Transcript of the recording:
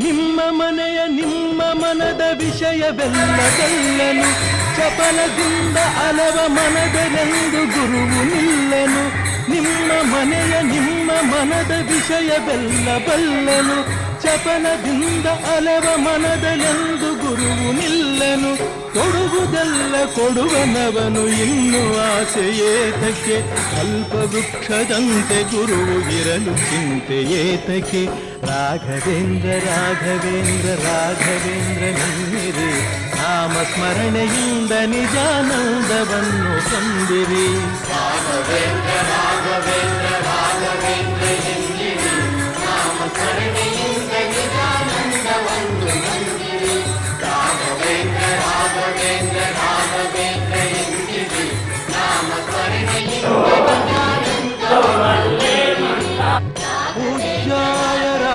ನಿಮ್ಮ ಮನೆಯ ನಿಮ್ಮ ಮನದ ವಿಷಯವೆಲ್ಲದೆಲ್ಲನು ಚಪಲದಿಂದ ಅಲವ ಮನದರೆಂದು ಗುರುವು ನಿಲ್ಲನು. ನಿಮ್ಮ ಮನೆಯ ನಿಮ್ಮ ಮನದ ವಿಷಯವೆಲ್ಲ ಬಲ್ಲನು ಚಪಲದಿಂದ ಅಲವ ಮನದಲೆಂದು ಗುರುವು ನಿಲ್ಲನು. ಕೊಡುವುದೆಲ್ಲ ಕೊಡುವನವನು ಇನ್ನು ಆಸೆ ಏತಕ್ಕೆ, ಅಲ್ಪ ವೃಕ್ಷದಂತೆ ಗುರುವು ಇರಲು ಚಿಂತೆ ಏತಕ್ಕೆ. ರಾಘವೇಂದ್ರ ರಾಘವೇಂದ್ರ ರಾಘವೇಂದ್ರ ನಿನ್ನಿರಿ, ನಾಮ ಸ್ಮರಣೆಯಿಂದ ನಿಜಾನಂದವನ್ನು ತಂದಿರಿ. ರಾಘವೇಂದ್ರ ರಾಘವೇಂದ್ರ ರಾಘವೇಂದ್ರ ಎನ್ನಿರಿ, ನಾಮ ಸ್ಮರಣೆಯಿಂದ ನಿಜಾನಂದವನ್ನು ತಂದಿರಿ. ರಾಘವೇಂದ್ರ ರಾಘವೇಂದ್ರ ರಾಘವೇಂದ್ರ ಎನ್ನಿರಿ, ನಾಮ ಸ್ಮರಣೆಯಿಂದ ನಿಜಾನಂದವನ್ನು ತಂದಿರಿ.